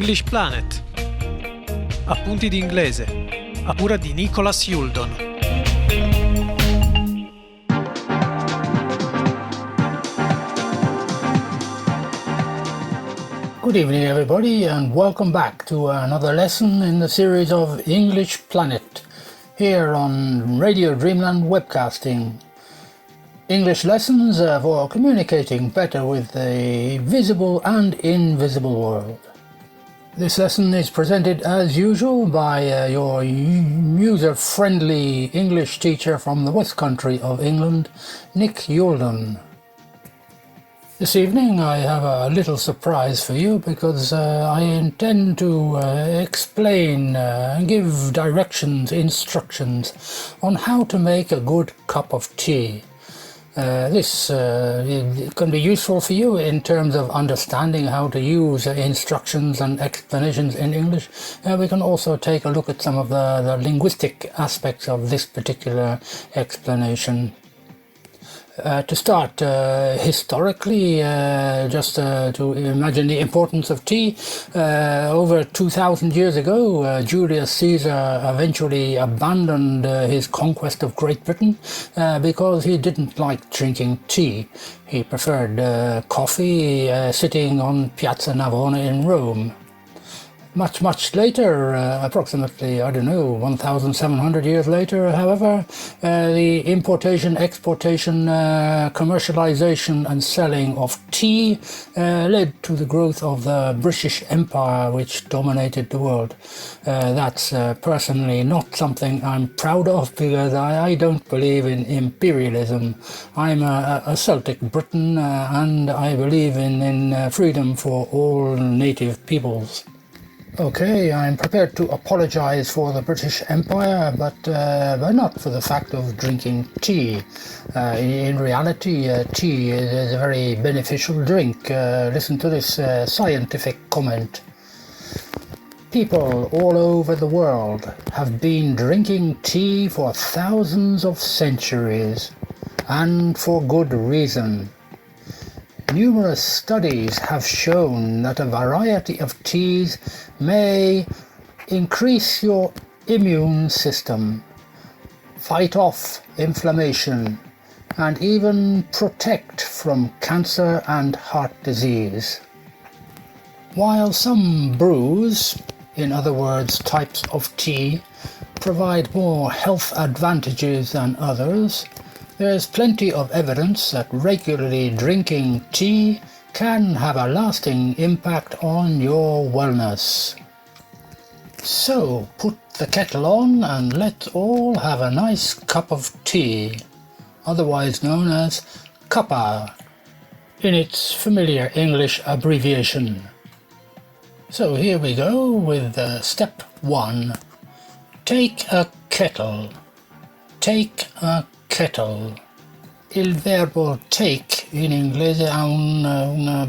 English Planet. Appunti di inglese, a cura di Nicholas Youldon. Good evening everybody and welcome back to another lesson in the series of English Planet here on Radio Dreamland Webcasting. English lessons for communicating better with the visible and invisible world. This lesson is presented as usual by your user-friendly English teacher from the West Country of England, Nick Youldon. This evening I have a little surprise for you because I intend to explain and give directions, instructions on how to make a good cup of tea. This can be useful for you in terms of understanding how to use instructions and explanations in English. We can also take a look at some of the linguistic aspects of this particular explanation. To start, historically, just to imagine the importance of tea, over 2,000 years ago, Julius Caesar eventually abandoned his conquest of Great Britain because he didn't like drinking tea. He preferred coffee sitting on Piazza Navona in Rome. Much later, approximately, 1,700 years later, however, the importation, exportation, commercialization and selling of tea led to the growth of the British Empire, which dominated the world. That's personally not something I'm proud of because I don't believe in imperialism. I'm a Celtic Briton and I believe in freedom for all native peoples. Okay, I'm prepared to apologize for the British Empire, but not for the fact of drinking tea. In reality, tea is a very beneficial drink. Listen to this scientific comment. People all over the world have been drinking tea for thousands of centuries, and for good reason. Numerous studies have shown that a variety of teas may increase your immune system, fight off inflammation, and even protect from cancer and heart disease. While some brews, in other words types of tea, provide more health advantages than others, there is plenty of evidence that regularly drinking tea can have a lasting impact on your wellness. So put the kettle on and let's all have a nice cup of tea, otherwise known as cuppa, in its familiar English abbreviation. So here we go with step 1. Take a kettle. Take a kettle. Il verbo take in inglese ha una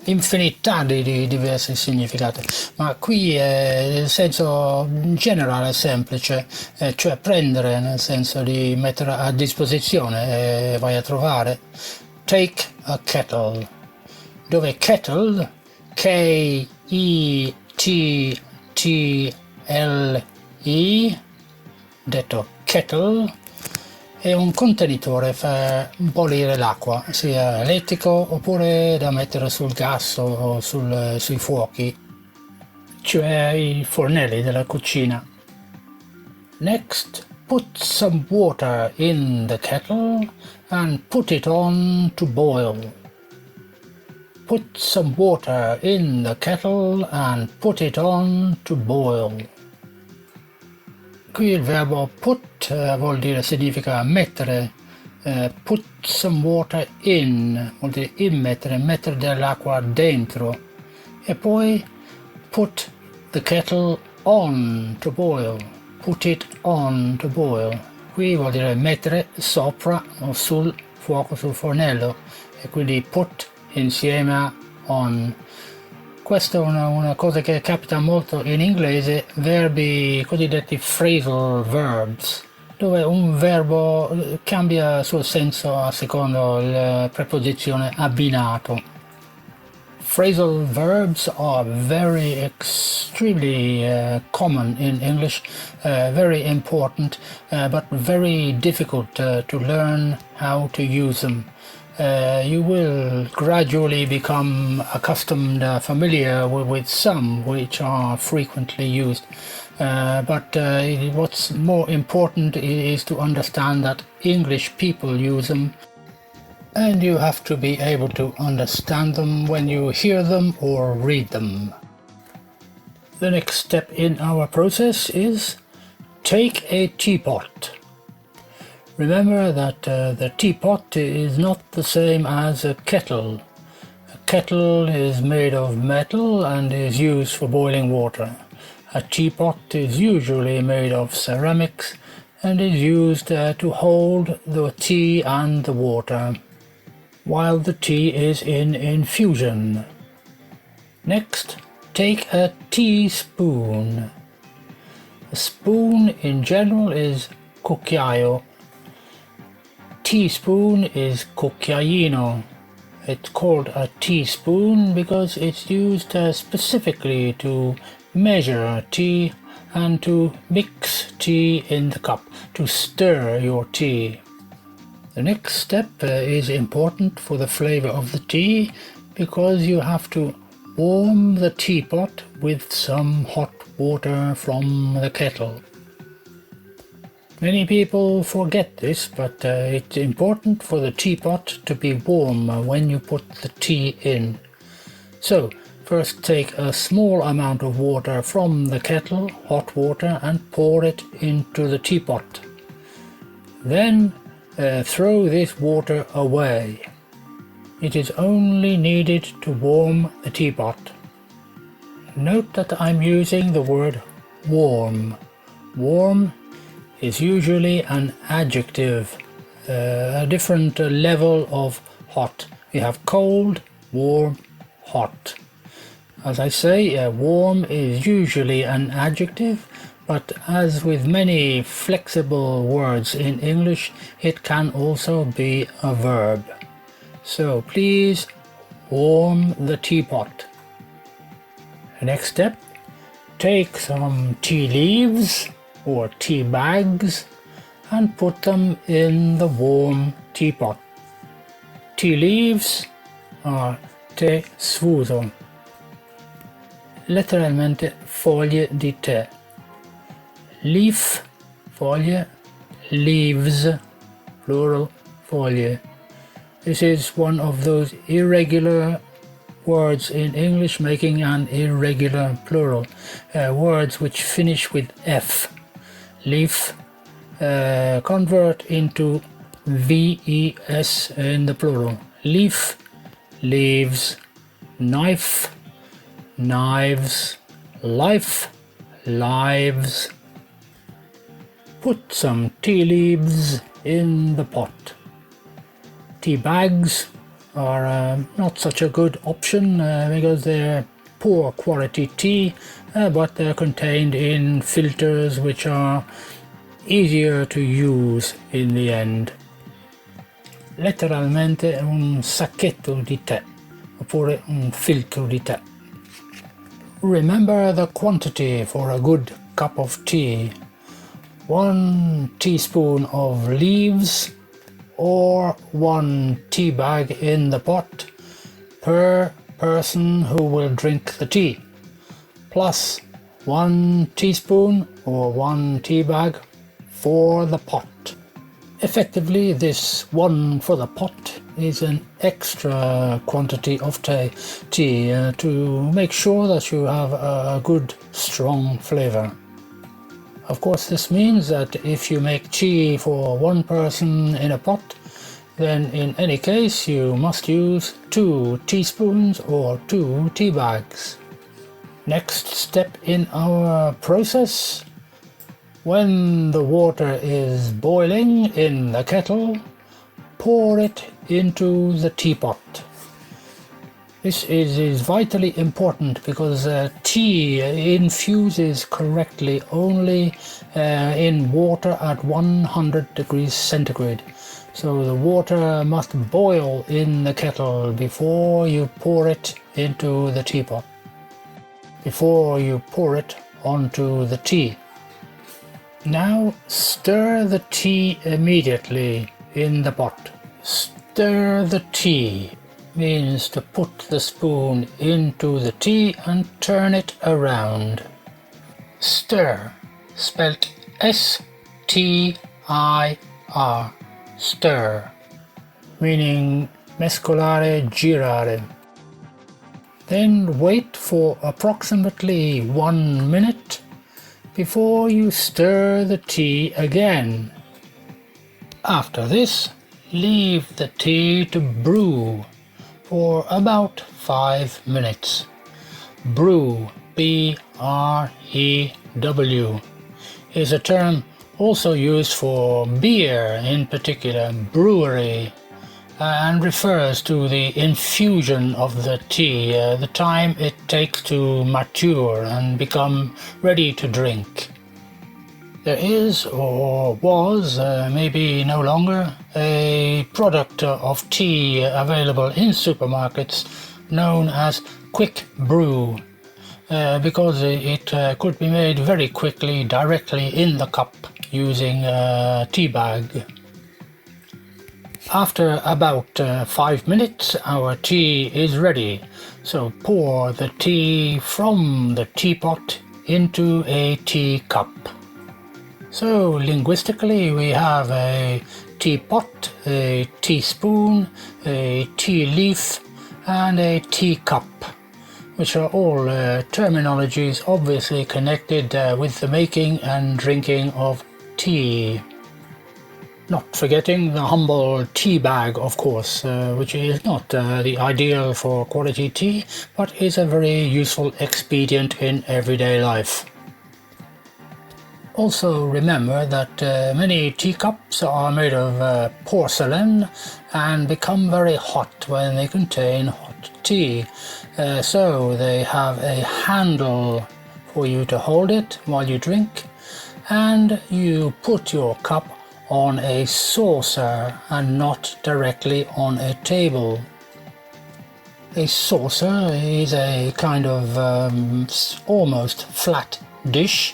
infinità di diversi significati, ma qui il senso generale è semplice, cioè prendere, nel senso di mettere a disposizione, vai a trovare. Take a kettle, dove kettle, K-E-T-T-L-E, detto kettle, è un contenitore per bollire l'acqua, sia elettrico oppure da mettere sul gas o sui fuochi, cioè i fornelli della cucina. Next, put some water in the kettle and put it on to boil. Put some water in the kettle and put it on to boil. Qui il verbo put significa mettere, put some water in, vuol dire immettere, mettere dell'acqua dentro, e poi put the kettle on to boil, put it on to boil. Qui vuol dire mettere sopra o sul fuoco, sul fornello, e quindi put insieme a on. Questa è una cosa che capita molto in inglese, verbi cosiddetti phrasal verbs, dove un verbo cambia il suo senso a secondo la preposizione abbinato. Phrasal verbs are extremely common in English, very important, but very difficult to learn how to use them. You will gradually become accustomed, familiar with some which are frequently used. But what's more important is to understand that English people use them, and you have to be able to understand them when you hear them or read them. The next step in our process is take a teapot. Remember that the teapot is not the same as a kettle. A kettle is made of metal and is used for boiling water. A teapot is usually made of ceramics and is used to hold the tea and the water while the tea is in infusion. Next, take a teaspoon. A spoon in general is cucchiaio. Teaspoon is cucchiaino. It's called a teaspoon because it's used specifically to measure tea and to mix tea in the cup, to stir your tea. The next step is important for the flavor of the tea because you have to warm the teapot with some hot water from the kettle. Many people forget this, but it's important for the teapot to be warm when you put the tea in. So, first take a small amount of water from the kettle, hot water, and pour it into the teapot. Then throw this water away. It is only needed to warm the teapot. Note that I'm using the word warm. Warm is usually an adjective, a different level of hot. We have cold, warm, hot. As I say, warm is usually an adjective, but as with many flexible words in English, it can also be a verb. So please warm the teapot. The next step, take some tea leaves or tea bags and put them in the warm teapot. Tea leaves are tè sfuso, letteralmente foglie di tè. Leaf, foglie, leaves, plural, foglie. This is one of those irregular words in English making an irregular plural. Words which finish with F. Leaf convert into VES in the plural. Leaf, leaves, knife, knives, life, lives. Put some tea leaves in the pot. Tea bags are not such a good option because they're poor quality tea, but they're contained in filters which are easier to use in the end. Letteralmente un sacchetto di tè, oppure un filtro di tè. Remember the quantity for a good cup of tea. 1 teaspoon of leaves or 1 tea bag in the pot per person who will drink the tea, plus 1 teaspoon or 1 tea bag for the pot. Effectively, this one for the pot is an extra quantity of tea to make sure that you have a good strong flavor. Of course, this means that if you make tea for 1 person in a pot, then in any case you must use 2 teaspoons or 2 tea bags. Next step in our process, when the water is boiling in the kettle, pour it into the teapot. This is vitally important because tea infuses correctly only in water at 100 degrees centigrade. So the water must boil in the kettle before you pour it into the teapot, before you pour it onto the tea. Now stir the tea immediately in the pot. Stir the tea means to put the spoon into the tea and turn it around. Stir, spelt S-T-I-R, stir, meaning mescolare, girare. Then wait for approximately 1 minute before you stir the tea again. After this, leave the tea to brew for about 5 minutes. Brew, B-R-E-W, is a term also used for beer, in particular brewery, and refers to the infusion of the tea, the time it takes to mature and become ready to drink. There is, or was, maybe no longer, a product of tea available in supermarkets known as quick brew, because it could be made very quickly directly in the cup using a tea bag. After about 5 minutes, our tea is ready, so pour the tea from the teapot into a teacup. So linguistically we have a teapot, a teaspoon, a tea leaf and a teacup, which are all terminologies obviously connected with the making and drinking of tea. Not forgetting the humble tea bag, of course, which is not the ideal for quality tea, but is a very useful expedient in everyday life. Also remember that many teacups are made of porcelain and become very hot when they contain hot tea. So they have a handle for you to hold it while you drink, and you put your cup on a saucer and not directly on a table. A saucer is a kind of almost flat dish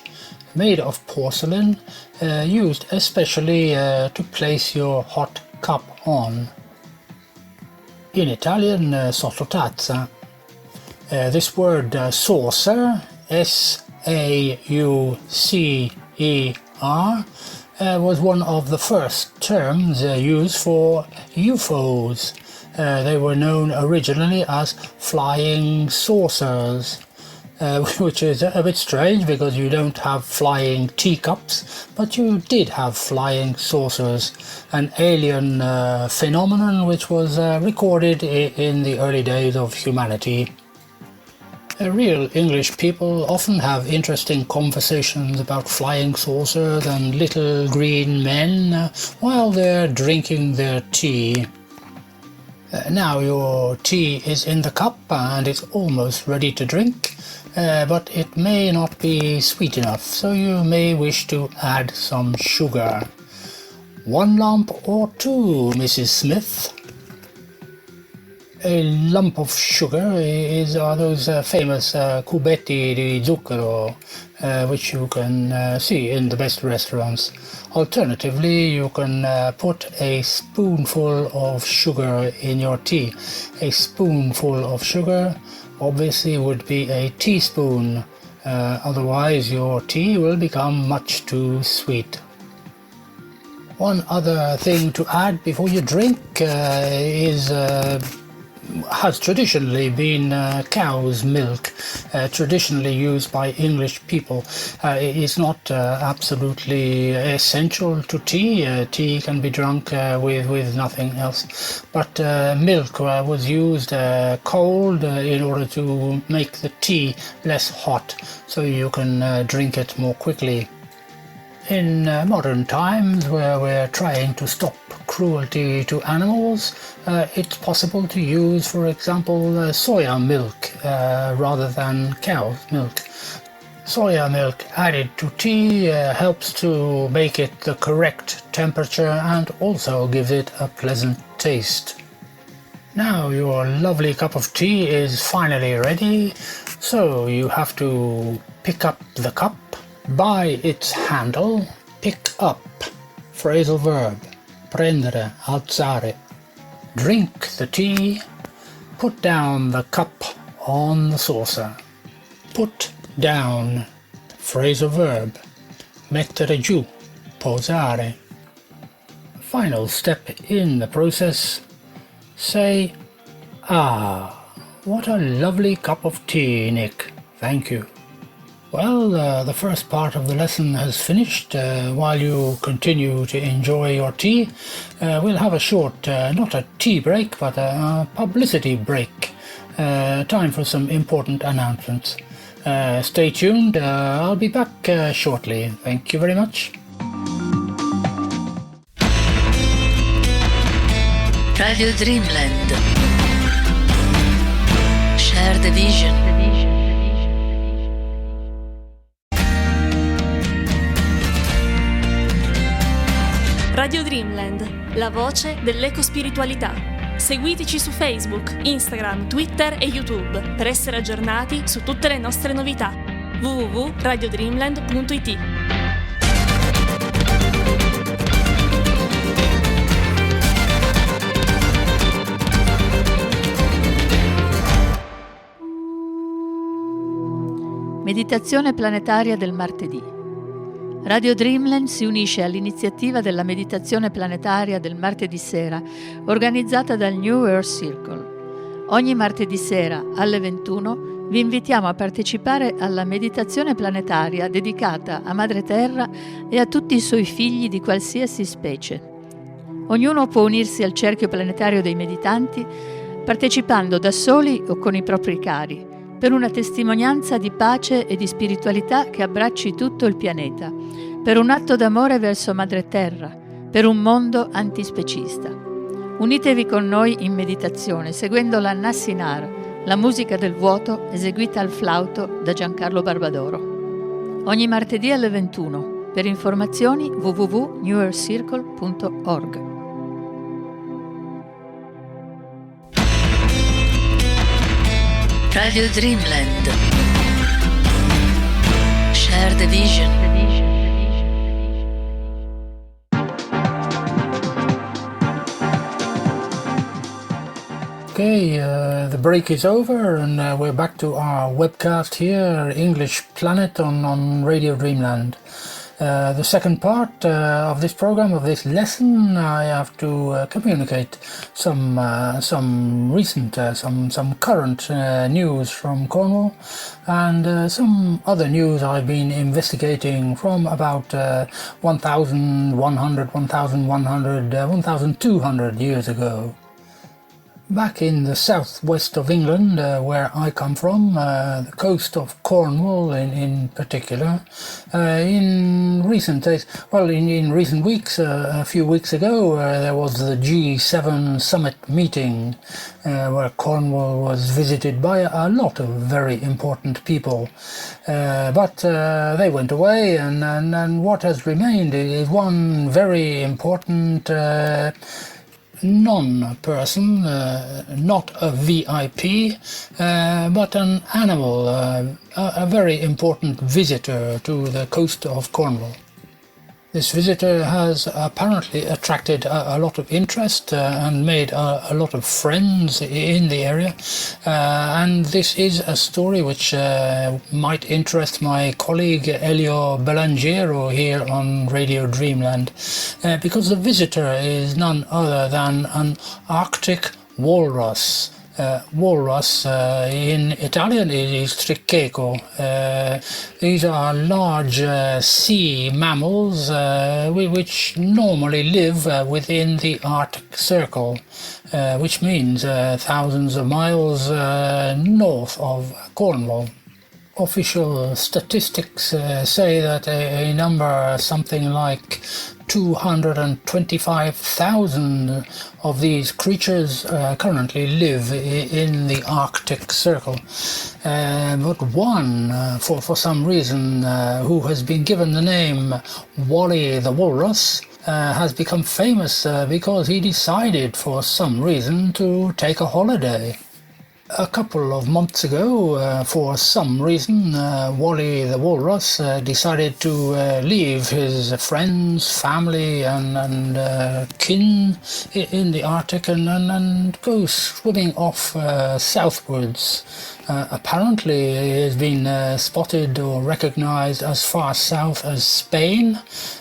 made of porcelain, used especially to place your hot cup on. In Italian, sottotazza. This word saucer, S-A-U-C-E-R, was one of the first terms used for UFOs. They were known originally as flying saucers, which is a bit strange because you don't have flying teacups, but you did have flying saucers, an alien phenomenon which was recorded in the early days of humanity. Real English people often have interesting conversations about flying saucers and little green men while they're drinking their tea. Now your tea is in the cup and it's almost ready to drink, but it may not be sweet enough, so you may wish to add some sugar. 1 lump or 2, Mrs. Smith? A lump of sugar are those famous cubetti di zucchero, which you can see in the best restaurants. Alternatively, you can put a spoonful of sugar in your tea. A spoonful of sugar obviously would be a teaspoon, otherwise your tea will become much too sweet. One other thing to add before you drink has traditionally been cow's milk, traditionally used by English people. It is not absolutely essential to tea. Tea can be drunk with nothing else. But milk was used cold in order to make the tea less hot, so you can drink it more quickly. In modern times, where we're trying to stop cruelty to animals, it's possible to use, for example, soya milk rather than cow's milk. Soya milk added to tea helps to make it the correct temperature and also gives it a pleasant taste. Now your lovely cup of tea is finally ready, so you have to pick up the cup, by its handle, pick up, phrasal verb, prendere, alzare. Drink the tea, put down the cup on the saucer. Put down, phrasal verb, mettere giù, posare. Final step in the process, say, "Ah, what a lovely cup of tea, Nick. Thank you." Well, the first part of the lesson has finished. While you continue to enjoy your tea, we'll have a short, not a tea break, but a publicity break. Time for some important announcements. Stay tuned. I'll be back shortly. Thank you very much. Radio Dreamland. Share the vision. Radio Dreamland, la voce dell'ecospiritualità. Seguiteci su Facebook, Instagram, Twitter e YouTube per essere aggiornati su tutte le nostre novità. www.radiodreamland.it. Meditazione planetaria del martedì. Radio Dreamland si unisce all'iniziativa della meditazione planetaria del martedì sera, organizzata dal New Earth Circle. Ogni martedì sera alle 21 vi invitiamo a partecipare alla meditazione planetaria dedicata a Madre Terra e a tutti i suoi figli di qualsiasi specie. Ognuno può unirsi al cerchio planetario dei meditanti partecipando da soli o con i propri cari, per una testimonianza di pace e di spiritualità che abbracci tutto il pianeta, per un atto d'amore verso Madre Terra, per un mondo antispecista. Unitevi con noi in meditazione, seguendo la Nassinar, la musica del vuoto eseguita al flauto da Giancarlo Barbadoro. Ogni martedì alle 21. Per informazioni www.newearthcircle.org. Radio Dreamland. Share the vision. Okay, the break is over and we're back to our webcast here, English Planet on Radio Dreamland. The second part of this program, of this lesson, I have to communicate some recent, some current news from Cornwall, and some other news I've been investigating from about 1,200 years ago. Back in the southwest of England, where I come from, the coast of Cornwall in particular, in recent days, well, in recent weeks, a few weeks ago, there was the G7 summit meeting, where Cornwall was visited by a lot of very important people. But they went away, and what has remained is one very important non-person, not a VIP, but an animal, a very important visitor to the coast of Cornwall. This visitor has apparently attracted a lot of interest and made a lot of friends in the area, and this is a story which might interest my colleague Elio Belangero here on Radio Dreamland, because the visitor is none other than an Arctic walrus. Walrus in Italian is tricheco. These are large sea mammals which normally live within the Arctic Circle, which means thousands of miles north of Cornwall. Official statistics say that a number something like 225,000 of these creatures currently live in the Arctic Circle. But one, for some reason, who has been given the name Wally the Walrus, has become famous because he decided for some reason to take a holiday. A couple of months ago, for some reason, Wally the Walrus decided to leave his friends, family and kin in the Arctic and go swimming off southwards. Apparently he has been spotted or recognized as far south as Spain.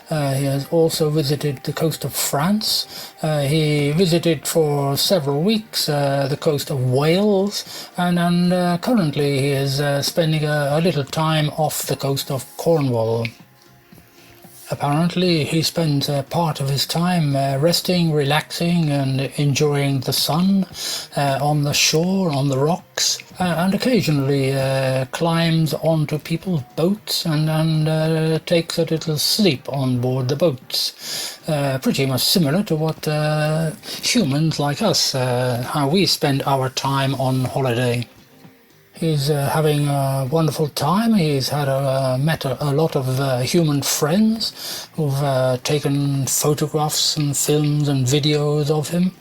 He has also visited the coast of France. He visited for several weeks the coast of Wales, and currently he is spending a little time off the coast of Cornwall. Apparently he spends part of his time resting, relaxing and enjoying the sun on the shore, on the rocks, and occasionally climbs onto people's boats and takes a little sleep on board the boats. Pretty much similar to what humans like us, how we spend our time on holiday. He's having a wonderful time. He's had met a lot of human friends who've taken photographs and films and videos of him.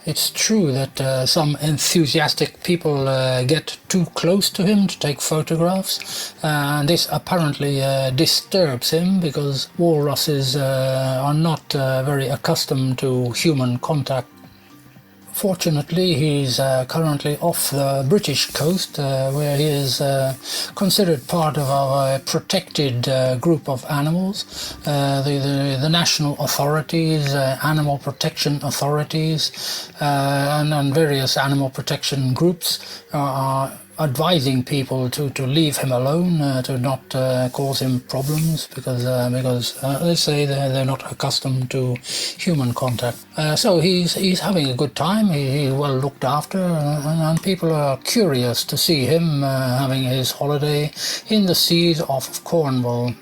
It's true that some enthusiastic people get too close to him to take photographs, and this apparently disturbs him because walruses are not very accustomed to human contact. Fortunately, he's currently off the British coast, where he is considered part of our protected group of animals. The national authorities, animal protection authorities, and various animal protection groups are advising people to leave him alone, to not cause him problems, because they say they're not accustomed to human contact. So he's having a good time. He's well looked after, and people are curious to see him having his holiday in the seas off Cornwall.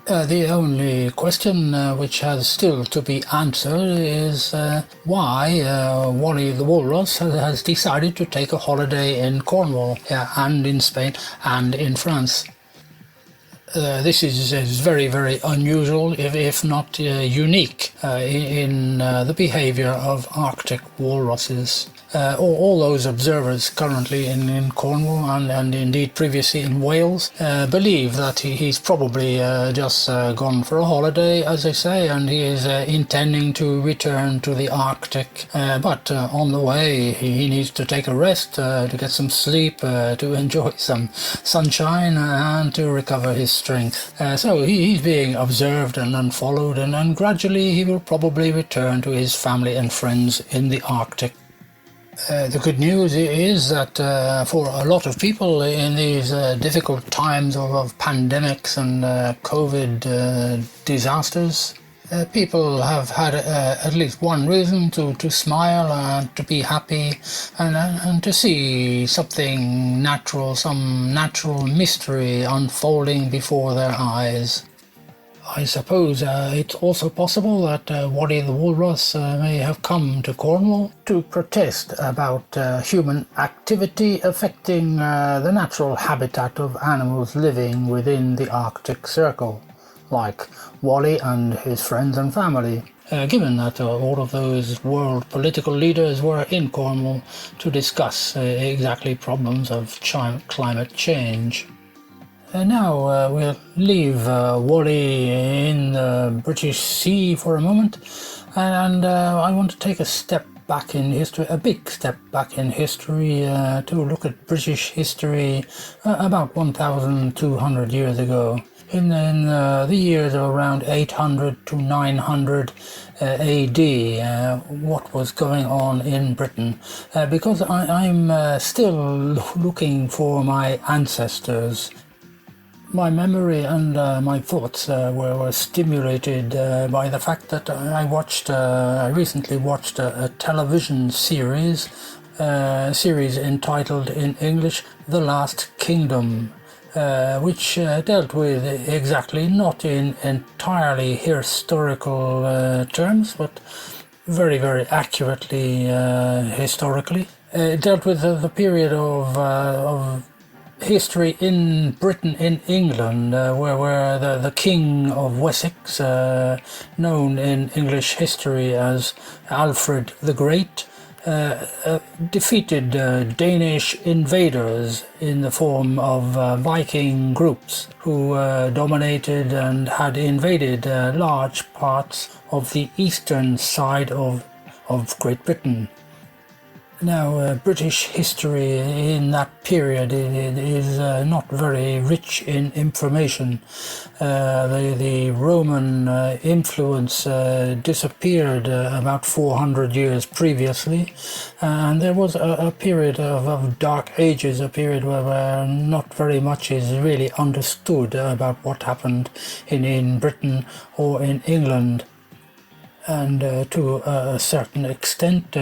The only question which has still to be answered is why Wally the Walrus has decided to take a holiday in Cornwall, and in Spain and in France. This is very, very unusual, if not unique, in the behavior of Arctic walruses. All those observers currently in Cornwall and indeed previously in Wales believe that he's probably just gone for a holiday, as they say, and he is intending to return to the Arctic. But on the way he needs to take a rest, to get some sleep, to enjoy some sunshine and to recover his strength. So he's being observed and followed, and gradually he will probably return to his family and friends in the Arctic. The good news is that for a lot of people in these difficult times of pandemics and COVID disasters, people have had at least one reason to smile and to be happy and to see something natural, some natural mystery unfolding before their eyes. I suppose it's also possible that Wally the Walrus may have come to Cornwall to protest about human activity affecting the natural habitat of animals living within the Arctic Circle, like Wally and his friends and family, given that all of those world political leaders were in Cornwall to discuss exactly problems of climate change. Now we'll leave Wally in the British Sea for a moment, and I want to take a step back in history, a big step back in history, to look at British history about 1,200 years ago. In the years of around 800 to 900 AD, what was going on in Britain, because I'm still looking for my ancestors. My memory and my thoughts were stimulated by the fact that I recently watched a television series series entitled in English The Last Kingdom, which dealt with exactly not in entirely historical terms, but very, very accurately historically. It dealt with the period of history in Britain, in England, where the King of Wessex, known in English history as Alfred the Great, defeated Danish invaders in the form of Viking groups who dominated and had invaded large parts of the eastern side of Great Britain. Now, British history in that period is not very rich in information. The Roman influence disappeared about 400 years previously, and there was a period of dark ages, a period where not very much is really understood about what happened in Britain or in England. And to a certain extent,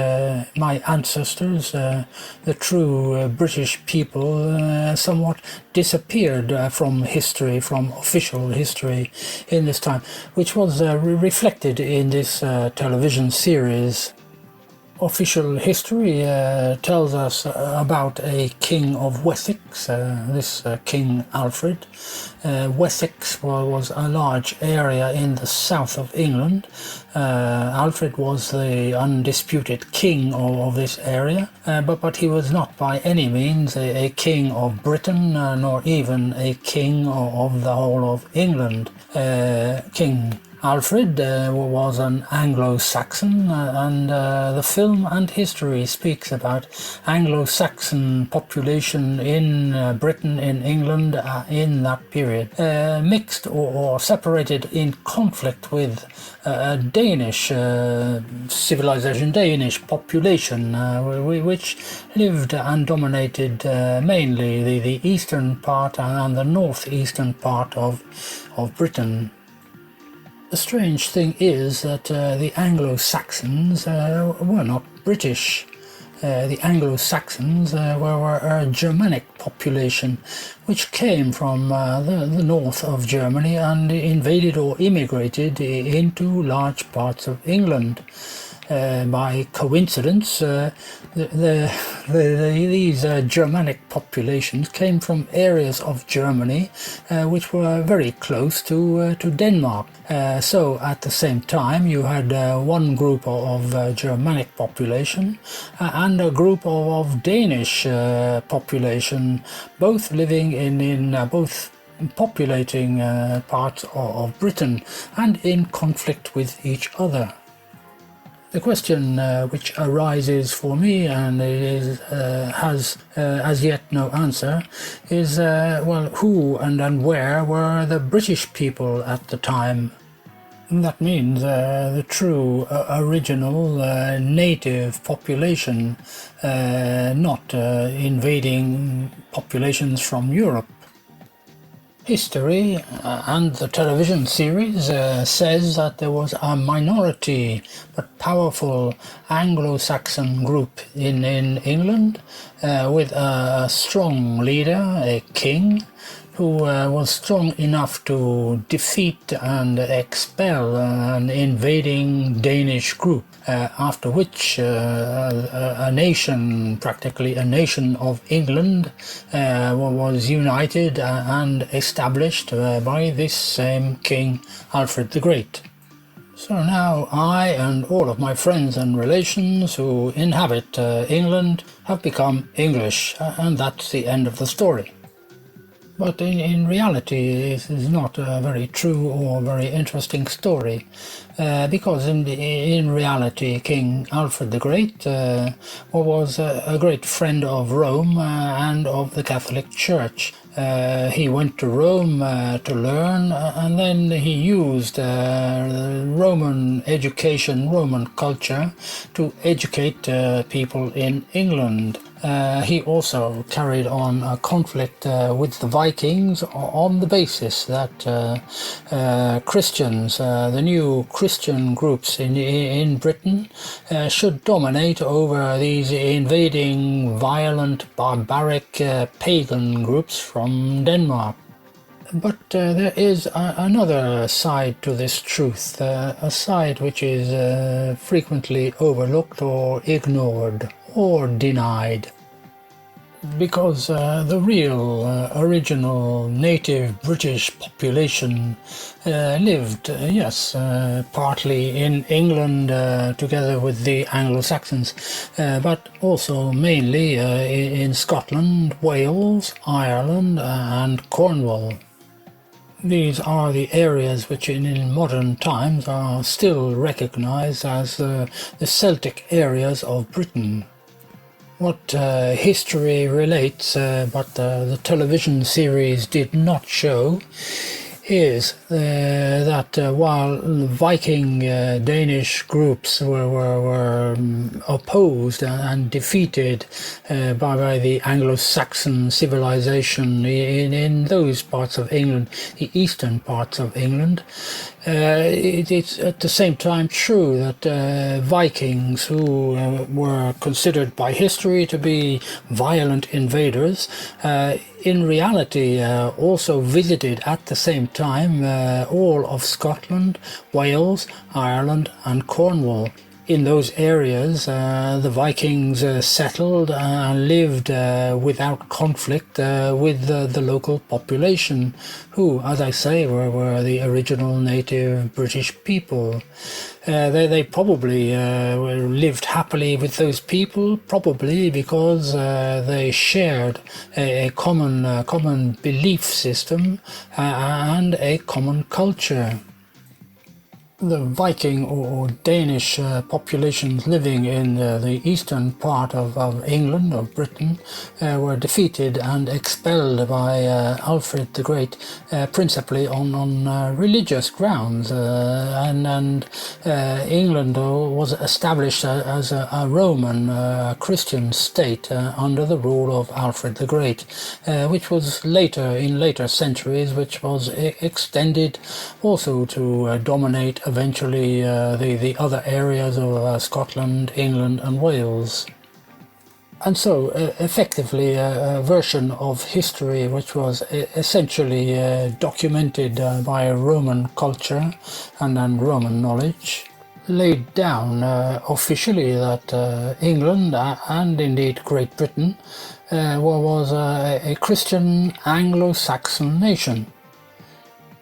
my ancestors, the true British people, somewhat disappeared from history, from official history in this time, which was reflected in this television series. Official history tells us about a king of Wessex, this King Alfred. Wessex was a large area in the south of England. Alfred was the undisputed king of this area, but he was not by any means a king of Britain, nor even a king of the whole of England. King Alfred was an Anglo-Saxon, and the film and history speaks about Anglo-Saxon population in Britain, in England, in that period, mixed or separated in conflict with Danish civilization, Danish population, which lived and dominated mainly the eastern part and the northeastern part of Britain. The strange thing is that the Anglo-Saxons were not British. The Anglo-Saxons were a Germanic population which came from the north of Germany and invaded or immigrated into large parts of England. By coincidence, these Germanic populations came from areas of Germany which were very close to Denmark. So at the same time you had one group of Germanic population and a group of Danish population, both living in both populating parts of Britain and in conflict with each other. The question which arises for me, and it has as yet no answer, is well, who and where were the British people at the time? And that means the true original native population, not invading populations from Europe. History and the television series says that there was a minority but powerful Anglo-Saxon group in England with a strong leader, a king, who was strong enough to defeat and expel an invading Danish group, after which a nation, practically a nation of England, was united and established by this same King Alfred the Great. So now I and all of my friends and relations who inhabit England have become English, and that's the end of the story. But in reality, this is not a very true or very interesting story, because in reality, King Alfred the Great was a great friend of Rome and of the Catholic Church. He went to Rome to learn, and then he used Roman education, Roman culture, to educate people in England. He also carried on a conflict with the Vikings on the basis that Christians, the new Christian groups in Britain, should dominate over these invading, violent, barbaric pagan groups from Denmark. But there is another side to this truth, a side which is frequently overlooked or ignored or denied. Because the real original native British population lived, yes, partly in England together with the Anglo-Saxons, but also mainly in Scotland, Wales, Ireland and Cornwall. These are the areas which in modern times are still recognized as the Celtic areas of Britain. What history relates, but the television series did not show, is that while Viking Danish groups were opposed and defeated by the Anglo-Saxon civilization in those parts of England, the eastern parts of England, it's at the same time true that Vikings, who were considered by history to be violent invaders, in reality also visited at the same time all of Scotland, Wales, Ireland and Cornwall. In those areas the Vikings settled and lived without conflict with the local population, who, as I say, were the original native British people. They probably lived happily with those people, probably because they shared a common belief system and a common culture. The Viking or Danish populations living in the eastern part of England, of Britain, were defeated and expelled by Alfred the Great, principally on religious grounds, and England was established as a Roman Christian state under the rule of Alfred the Great, which was in later centuries, which was extended also to dominate eventually the other areas of Scotland, England and Wales. And so effectively a version of history which was essentially documented by Roman culture and Roman knowledge laid down officially that England and indeed Great Britain was a Christian Anglo-Saxon nation,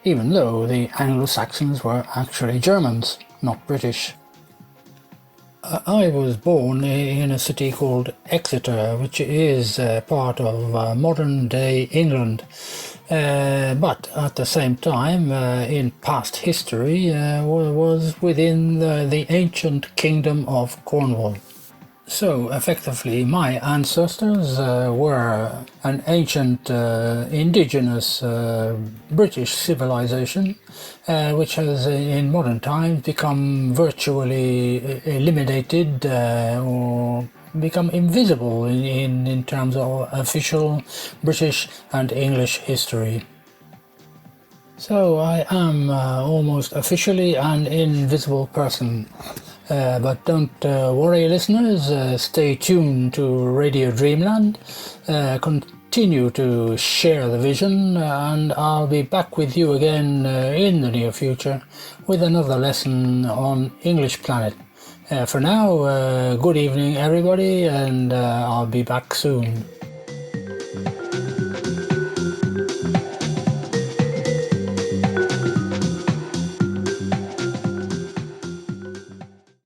even though the Anglo-Saxons were actually Germans, not British. I was born in a city called Exeter, which is part of modern-day England, but at the same time, in past history, was within the ancient kingdom of Cornwall. So, effectively, my ancestors were an ancient indigenous British civilization, which has in modern times become virtually eliminated or become invisible in terms of official British and English history. So I am almost officially an invisible person. But don't worry, listeners, stay tuned to Radio Dreamland, continue to share the vision, and I'll be back with you again in the near future with another lesson on English Planet. For now, good evening everybody, and I'll be back soon.